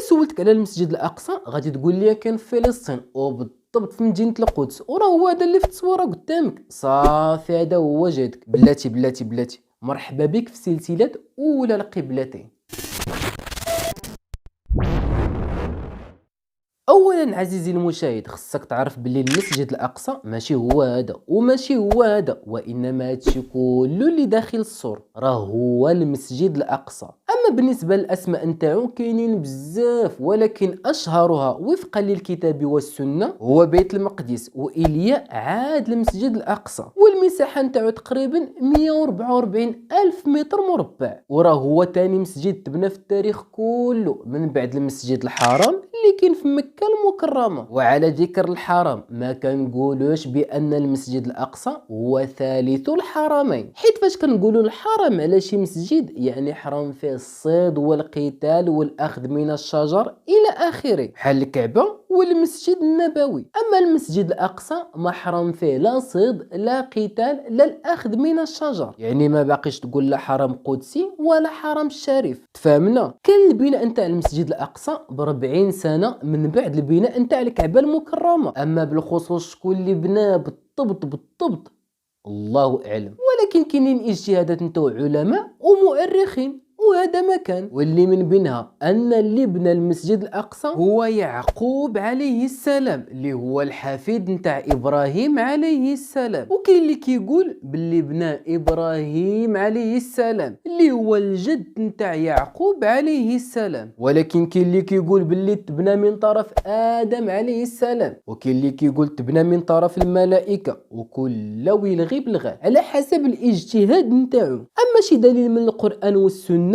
سولتك على المسجد الاقصى غادي تقول لي كان في فلسطين وبالضبط في مدينه القدس، وراه هو هذا اللي في التصويره قدامك. صافي هذا هو جهدك. بلاتي مرحبا بك في سلسله اولى القبلتين. اولا عزيزي المشاهد، خصك تعرف باللي المسجد الاقصى ماشي هو هذا وماشي هو هذا، وانما هادشي كله اللي داخل السور راه هو المسجد الاقصى. اما بالنسبه للاسماء نتاعو كاينين بزاف، ولكن اشهرها وفقا للكتاب والسنه هو بيت المقدس، والياء عاد المسجد الاقصى، والمساحه نتاعو تقريبا 144 الف متر مربع، وراه هو تاني مسجد تبنى في التاريخ كله من بعد المسجد الحرام اللي كاين في مكة المكرمة. وعلى ذكر الحرام، ما كنقولوش بأن المسجد الأقصى هو ثالث الحرمين، حيت فاش كنقولوا الحرم على شي مسجد يعني حرام فيه الصيد والقتال والأخذ من الشجر إلى آخره، بحال الكعبة والمسجد النبوي. أما المسجد الأقصى ما حرام فيه لا صيد لا قتال لا الأخذ من الشجر، يعني ما باقيش تقول لا حرم قدسي ولا حرم شريف. تفهمنا؟ كان البناء نتاع المسجد الأقصى ب40 سنة من بعد البناء نتاع الكعبة المكرمة. أما بالخصوص شكون اللي بناه بالضبط الله أعلم، ولكن كاينين اجتهادات نتاع علماء ومؤرخين وهذا مكان، واللي من بينها أن اللي بنى المسجد الأقصى هو يعقوب عليه السلام اللي هو الحفيد نتاع إبراهيم عليه السلام. وكاين اللي كيقول باللي بنى إبراهيم عليه السلام اللي هو الجد نتاع يعقوب عليه السلام، ولكن كاين اللي كيقول باللي تبنى من طرف آدم عليه السلام، وكاين اللي كيقول تبنى من طرف الملائكة، وكل ويلغي بالغاء على حسب الاجتهاد نتاعو. أما شي دليل من القرآن والسنة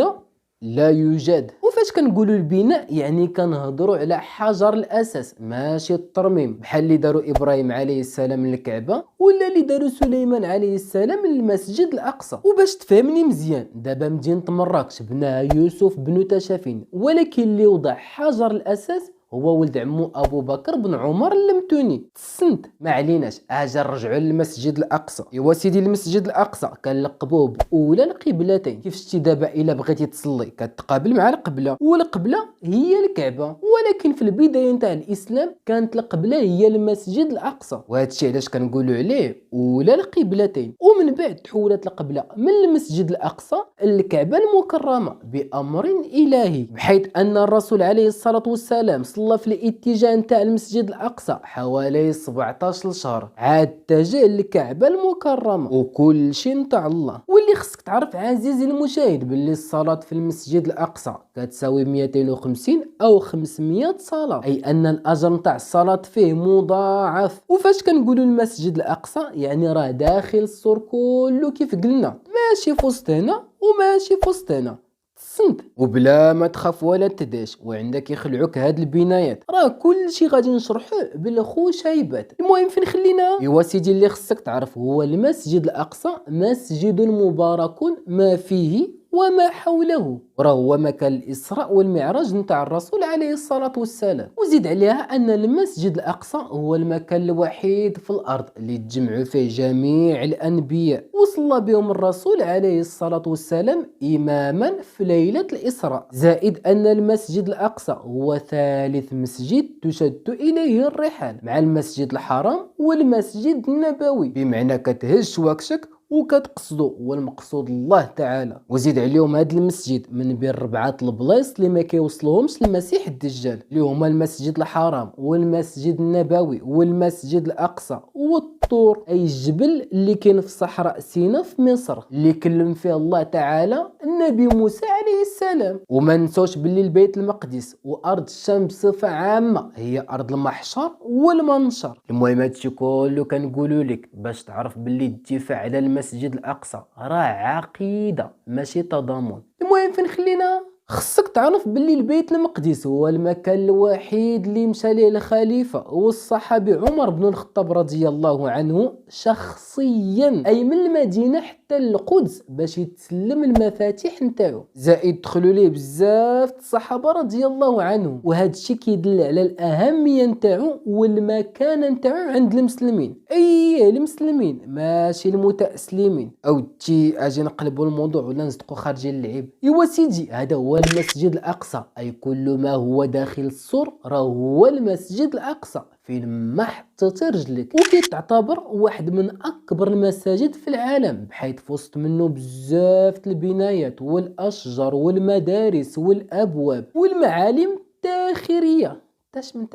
لا يوجد. وفاش كنقولوا البناء يعني كنهضروا على حجر الاساس ماشي الترميم، بحال اللي داروا ابراهيم عليه السلام للكعبه ولا اللي داروا سليمان عليه السلام للمسجد الاقصى. وباش تفهمني مزيان، دابا مدينه مراكش بناها يوسف بن تشافين، ولكن اللي وضع حجر الاساس هو ولد عمو ابو بكر بن عمر المتوني. تسنت ما عليناش، اجا نرجعوا للمسجد الاقصى. ايوا سيدي المسجد الاقصى كنلقبوه باولى القبلتين. كيف شتي دابا الا بغيتي تصلي كتقابل مع القبله، والقبله هي الكعبه، ولكن في البدايه نتاع الاسلام كانت القبله هي المسجد الاقصى، وهذا الشيء علاش كنقولوا عليه اولى القبلتين. ومن بعد تحولت القبله من المسجد الاقصى للكعبه المكرمه بامر الهي، بحيث ان الرسول عليه الصلاه والسلام صلى في الاتجاه نتاع المسجد الاقصى حوالي 17 شهر، عاد اتجه للكعبه المكرمه، وكل شيء نتاع الله. واللي خصك تعرف عزيزي المشاهد باللي الصلاه في المسجد الاقصى كتساوي 250 او 500 صلاه، اي ان الاجر نتاع الصلاه فيه مضاعف. وفاش كنقولوا المسجد الاقصى يعني راه داخل السور كله، كيف قلنا ماشي في وسط هنا وماشي في وسط هنا. صنت وبلا ما تخاف ولا تداش، وعندك يخلعوك هاد البنايات راه كل شيء غادي نشرحوه بالخشيبات. المهم فين خلينا؟ ايوا سيدي اللي خصك تعرف هو المسجد الاقصى مسجد مبارك ما فيه وما حوله، راه هو مكان الإسراء والمعراج نتاع الرسول عليه الصلاة والسلام. وزيد عليها أن المسجد الأقصى هو المكان الوحيد في الأرض اللي تجمعوا فيه جميع الأنبياء وصلى بهم الرسول عليه الصلاة والسلام إماما في ليلة الإسراء. زائد أن المسجد الأقصى هو ثالث مسجد تشد إليه الرحال مع المسجد الحرام والمسجد النبوي، بمعنى كتهز شواكشك وكتقصدوا والمقصود الله تعالى. وزيد عليهم هذا المسجد من بين 4 البلايص اللي ما كيوصلوهمش المسيح الدجال، اللي هما المسجد الحرام والمسجد النبوي والمسجد الاقصى والطور، اي الجبل اللي كاين في صحراء سيناء في مصر اللي كلم فيه الله تعالى النبي موسى عليه السلام. وما نسوش باللي البيت المقدس وارض الشام بصفه عامه هي ارض المحشر والمنشر. المهم هادشي كله كنقولوا لك باش تعرف باللي الدفاع على المسجد الاقصى راه عقيده ماشي تضامن. المهم فين خلينا؟ خصك تعرف باللي البيت المقدس هو المكان الوحيد اللي مشى ليه الخليفه والصحابي عمر بن الخطاب رضي الله عنه شخصيا، اي من المدينه حتى القدس باش يتسلم المفاتيح نتاعو. زائد دخلوا ليه بزاف الصحابه رضي الله عنهم، وهذا الشيء كيدل على الاهميه نتاعو والمكانه نتاعو عند المسلمين، اي المسلمين ماشي المتاسلمين. او تي اجي نقلبوا الموضوع ولا نصدقوا خارجين اللعب. ايوا سيدي هذا هو هو المسجد الأقصى، أي كل ما هو داخل السور راه هو المسجد الأقصى فين ما حطيتي رجلك، وكيتعتبر واحد من أكبر المساجد في العالم، بحيث في وسط منه بزاف البنايات والأشجار والمدارس والأبواب والمعالم التاريخية. تاش من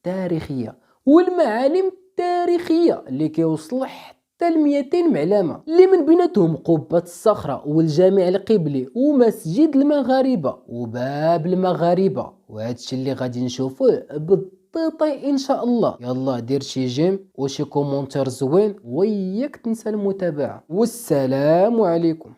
تاريخية والمعالم التاريخية اللي كيوصلوا حتى ل 200 معلمة، اللي من بيناتهم قبة الصخرة والجامع القبلي ومسجد المغاربة وباب المغاربة، وهادشي اللي غادي نشوفوه بالضبط ان شاء الله. يلا دير شي جيم وشي كومونتير زوين، وياك تنسى المتابعة، والسلام عليكم.